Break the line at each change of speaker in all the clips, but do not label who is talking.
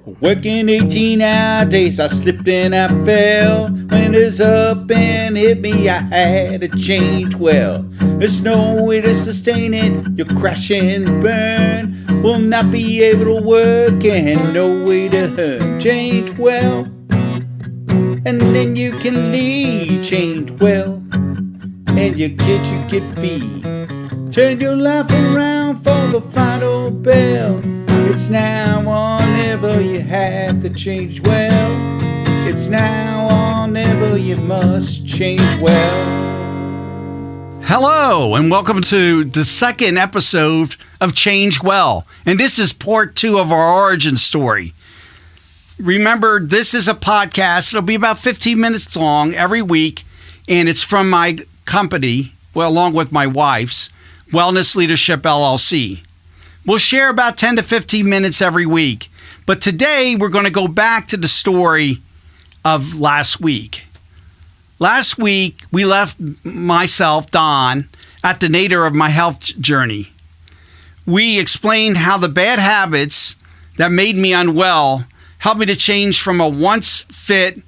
Working 18-hour days, I slipped and I fell. Winter's up and hit me, I had to change well. There's no way to sustain it, you'll crash and burn. Will not be able to work and no way to earn. Change well, and then you can leave. Change well, and your kids you can feed. Turn your life around for the final bell. It's now or never, you have to change well. It's now or never, you must change well.
Hello, and welcome to the second episode of Change Well. And this is part 2 of our origin story. Remember, this is a podcast. It'll be about 15 minutes long every week, and it's from my company, well, along with my wife's, Wellness Leadership LLC. We'll share about 10 to 15 minutes every week. But today, we're going to go back to the story of last week. Last week, we left myself, Don, at the nadir of my health journey. We explained how the bad habits that made me unwell helped me to change from a once fit,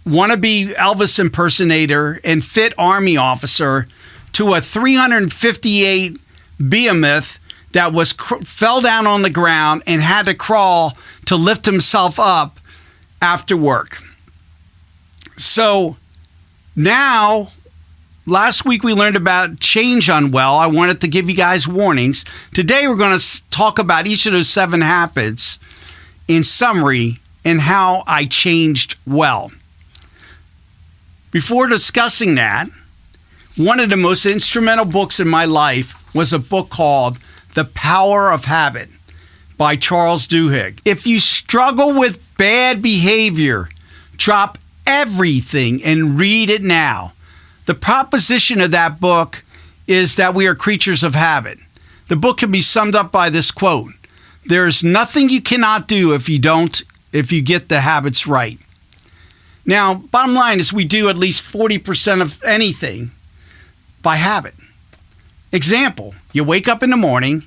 wannabe Elvis impersonator and fit Army officer to a 358 behemoth that fell down on the ground and had to crawl to lift himself up after work. So now, last week we learned about change unwell. I wanted to give you guys warnings. Today we're going to talk about each of those 7 habits in summary and how I changed well. Before discussing that, one of the most instrumental books in my life was a book called The Power of Habit by Charles Duhigg. If you struggle with bad behavior, drop everything and read it now. The proposition of that book is that we are creatures of habit. The book can be summed up by this quote: "There's nothing you cannot do if you get the habits right." Now, bottom line is we do at least 40% of anything by habit. Example, you wake up in the morning,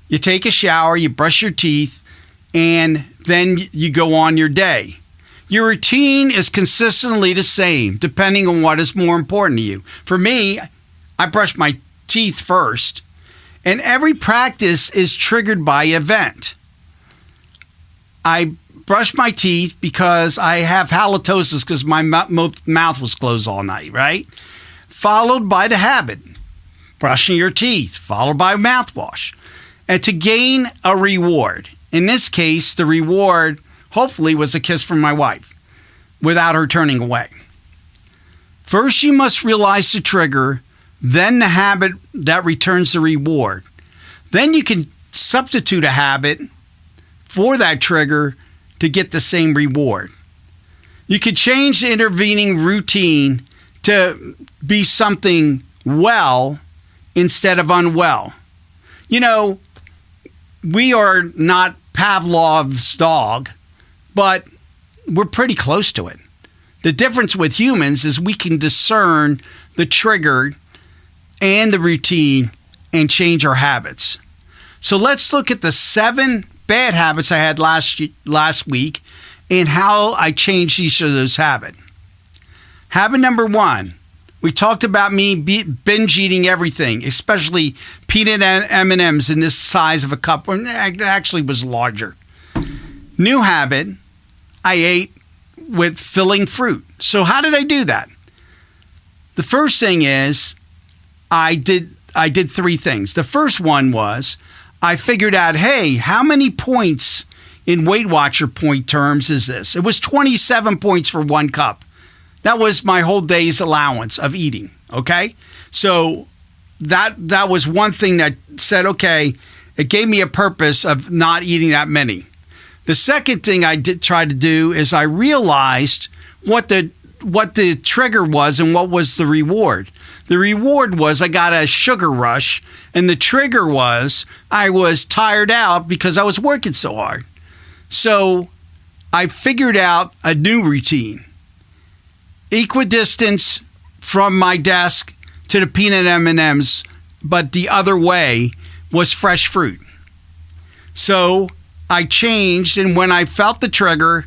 you take a shower, you brush your teeth, and then you go on your day. Your routine is consistently the same, depending on what is more important to you. For me, I brush my teeth first, and every practice is triggered by event. I brush my teeth because I have halitosis because my mouth was closed all night, right? Followed by the habit, brushing your teeth, followed by mouthwash. And to gain a reward. In this case, the reward hopefully was a kiss from my wife without her turning away. First, you must realize the trigger, then the habit that returns the reward. Then you can substitute a habit for that trigger to get the same reward. You could change the intervening routine to be something well instead of unwell. You know, we are not Pavlov's dog, but we're pretty close to it. The difference with humans is we can discern the trigger and the routine and change our habits. So let's look at the 7 bad habits I had last week and how I changed each of those habits. Habit number 1, we talked about me binge eating everything, especially peanut M&Ms in this size of a cup. It actually was larger. New habit, I ate with filling fruit. So how did I do that? The first thing is I did 3 things. The first one was I figured out, hey, how many points in Weight Watcher point terms is this? It was 27 points for 1 cup. That was my whole day's allowance of eating, okay? So that was one thing that said, okay, it gave me a purpose of not eating that many. The second thing I did try to do is I realized what the trigger was and what was the reward. The reward was I got a sugar rush, and the trigger was I was tired out because I was working so hard. So I figured out a new routine. Equidistance from my desk to the peanut M&Ms, but the other way was fresh fruit. So I changed, and when I felt the trigger,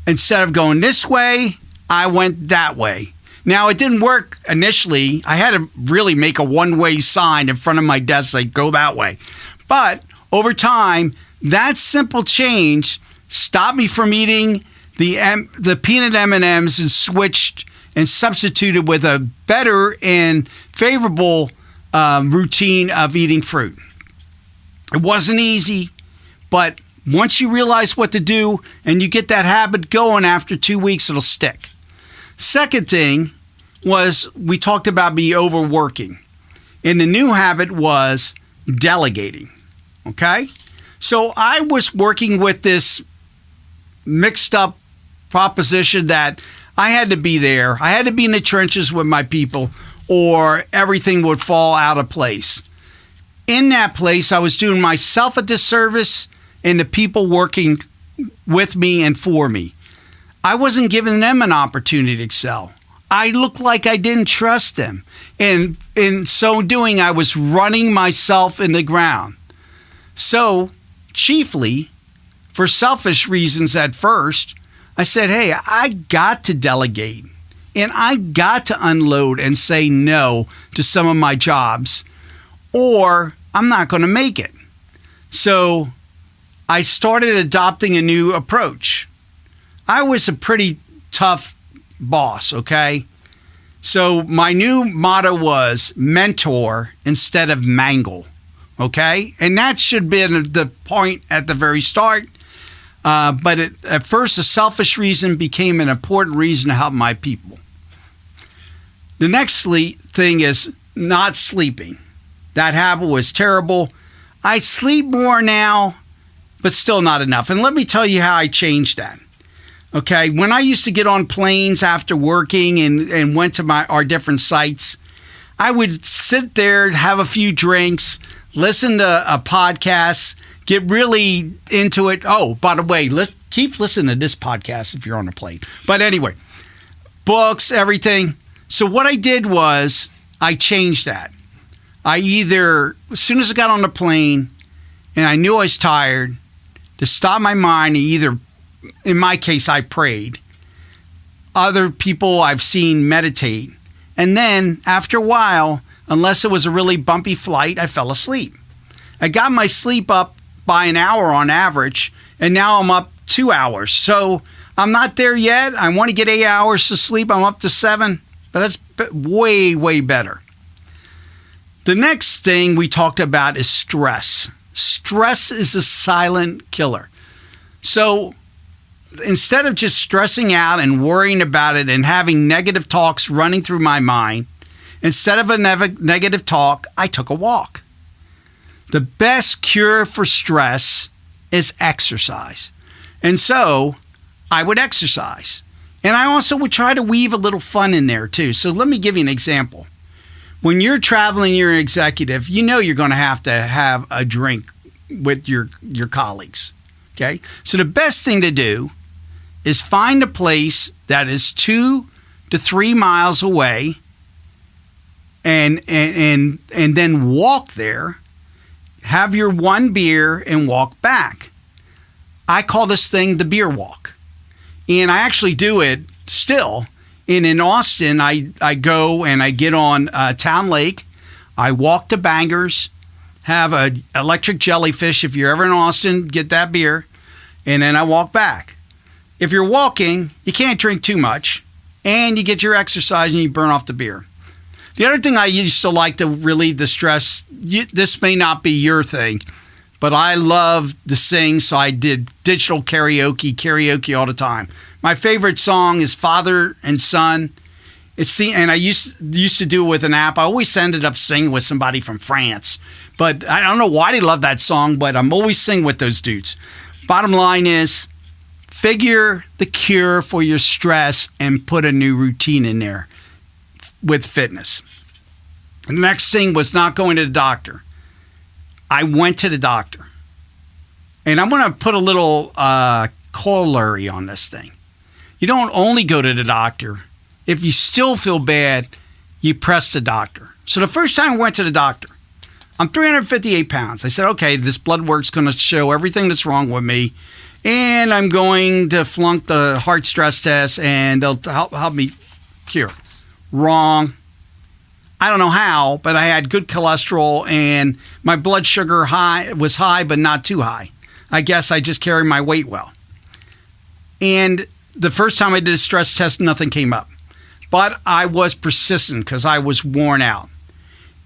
instead of going this way, I went that way. Now, it didn't work initially. I had to really make a one-way sign in front of my desk, like, go that way. But over time, that simple change stopped me from eating the peanut M&Ms and switched and substituted with a better and favorable routine of eating fruit. It wasn't easy, but once you realize what to do and you get that habit going after 2 weeks, it'll stick. Second thing was we talked about me overworking. And the new habit was delegating. Okay? So I was working with this mixed up proposition that I had to be there. I had to be in the trenches with my people or everything would fall out of place. In that place, I was doing myself a disservice and the people working with me and for me. I wasn't giving them an opportunity to excel. I looked like I didn't trust them. And in so doing, I was running myself in the ground. So, chiefly, for selfish reasons at first, I said, hey, I got to delegate. And I got to unload and say no to some of my jobs, or I'm not going to make it. So I started adopting a new approach. I was a pretty tough boss, okay? So my new motto was mentor instead of mangle, okay? And that should have been the point at the very start. But at first, a selfish reason became an important reason to help my people. The next thing is not sleeping. That habit was terrible. I sleep more now, but still not enough. And let me tell you how I changed that. Okay, when I used to get on planes after working and went to our different sites, I would sit there, have a few drinks, listen to a podcast, get really into it. Oh, by the way, keep listening to this podcast if you're on a plane. But anyway, books, everything. So what I did was I changed that. I either, as soon as I got on the plane and I knew I was tired, to stop my mind, either, in my case, I prayed. Other people I've seen meditate. And then after a while, unless it was a really bumpy flight, I fell asleep. I got my sleep up by an hour on average, and now I'm up 2 hours. So I'm not there yet. I want to get 8 hours to sleep. I'm up to 7, but that's way, way better. The next thing we talked about is stress. Stress is a silent killer. So instead of just stressing out and worrying about it and having negative talks running through my mind, instead of a negative talk, I took a walk. The best cure for stress is exercise. And so I would exercise. And I also would try to weave a little fun in there too. So let me give you an example. When you're traveling, you're an executive, you know you're going to have a drink with your colleagues. Okay? So the best thing to do is find a place that is 2 to 3 miles away and then walk there, have your one beer and walk back. I call this thing the beer walk. And I actually do it still. And in Austin, I go and I get on Town Lake. I walk to Bangers, have an electric jellyfish. If you're ever in Austin, get that beer. And then I walk back. If you're walking, you can't drink too much. And you get your exercise and you burn off the beer. The other thing I used to like to relieve the stress, this may not be your thing, but I love to sing, so I did digital karaoke all the time. My favorite song is Father and Son. And I used to do it with an app. I always ended up singing with somebody from France. But I don't know why they love that song, but I'm always singing with those dudes. Bottom line is, figure the cure for your stress and put a new routine in there with fitness. The next thing was not going to the doctor. I went to the doctor. And I'm going to put a little corollary on this thing. You don't only go to the doctor. If you still feel bad, you press the doctor. So the first time I went to the doctor, I'm 358 pounds. I said, okay, this blood work's going to show everything that's wrong with me, and I'm going to flunk the heart stress test, and they'll help me cure. Wrong. I don't know how, but I had good cholesterol, and my blood sugar was high, but not too high. I guess I just carry my weight well. And the first time I did a stress test, nothing came up. But I was persistent because I was worn out.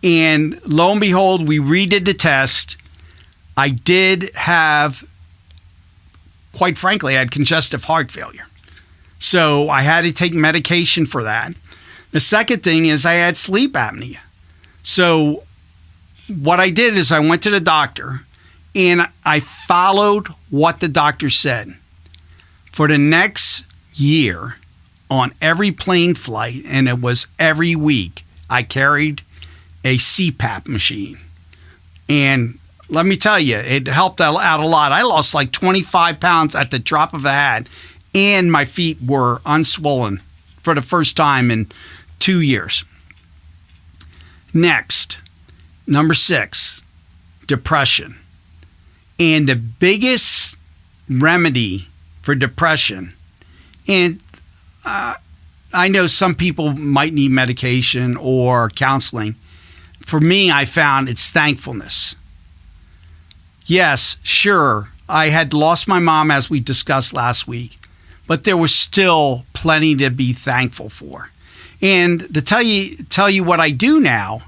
And lo and behold, we redid the test. I did have, quite frankly, I had congestive heart failure. So I had to take medication for that. The second thing is I had sleep apnea. So what I did is I went to the doctor and I followed what the doctor said. For the next year, on every plane flight, and it was every week, I carried a CPAP machine. And let me tell you, it helped out a lot. I lost like 25 pounds at the drop of a hat, and my feet were unswollen for the first time in 2 years. Next, number 6, depression. And the biggest remedy for depression, and I know some people might need medication or counseling. For me, I found it's thankfulness. Yes, sure, I had lost my mom as we discussed last week, but there was still plenty to be thankful for. And to tell you what I do now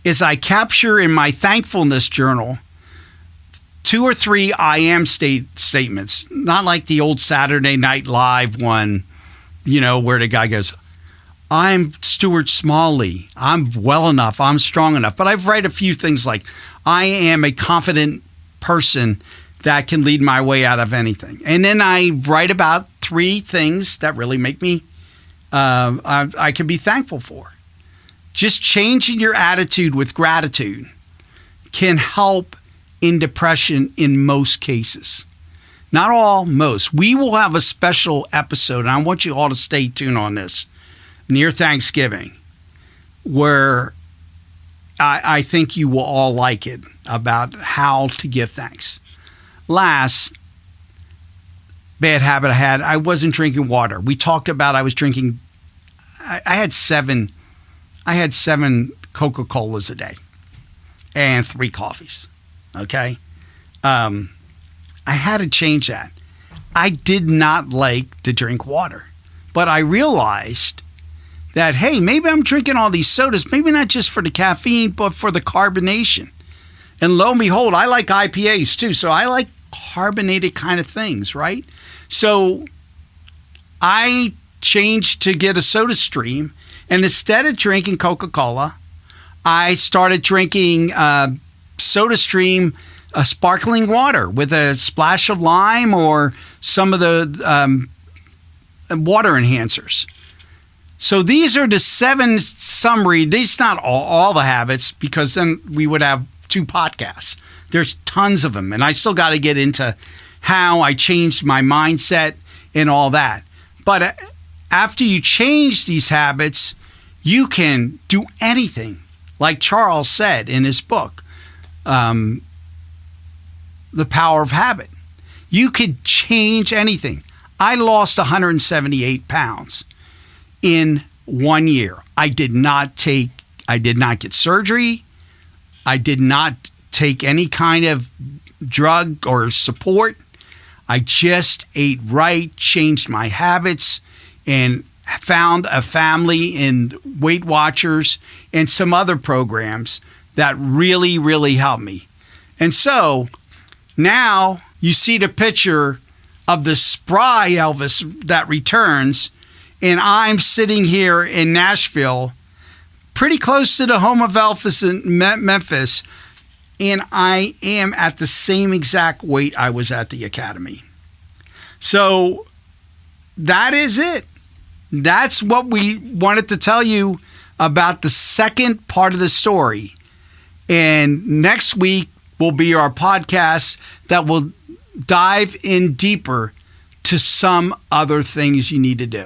is I capture in my thankfulness journal 2 or 3 I am statements, not like the old Saturday Night Live one, where the guy goes, I'm Stuart Smalley. I'm well enough. I'm strong enough. But I've read a few things like, I am a confident person that can lead my way out of anything. And then I write about 3 things that really make me, I can be thankful for. Just changing your attitude with gratitude can help in depression in most cases. Not all, most. We will have a special episode, and I want you all to stay tuned on this, near Thanksgiving, where I think you will all like it, about how to give thanks. Last bad habit I had, I wasn't drinking water. We talked about I was drinking, I had 7 Coca-Colas a day and 3 coffees. Okay? I had to change that. I did not like to drink water, but I realized that, hey, maybe I'm drinking all these sodas, maybe not just for the caffeine, but for the carbonation. And lo and behold, I like IPAs too, so I like carbonated kind of things, right? So I changed to get a soda stream, and instead of drinking Coca-Cola, I started drinking soda stream sparkling water with a splash of lime or some of the water enhancers. So these are the 7 summary. These not all the habits, because then we would have 2 podcasts. There's tons of them, and I still got to get into how I changed my mindset and all that. But after you change these habits, you can do anything. Like Charles said in his book, The Power of Habit. You could change anything. I lost 178 pounds in 1 year. I did not get surgery. I did not take any kind of drug or support. I just ate right, changed my habits, and found a family in Weight Watchers and some other programs that really, really helped me. And so now you see the picture of the spry Elvis that returns, and I'm sitting here in Nashville, pretty close to the home of Elvis in Memphis, and I am at the same exact weight I was at the Academy. So that is it. That's what we wanted to tell you about the second part of the story. And next week will be our podcast that will dive in deeper to some other things you need to do.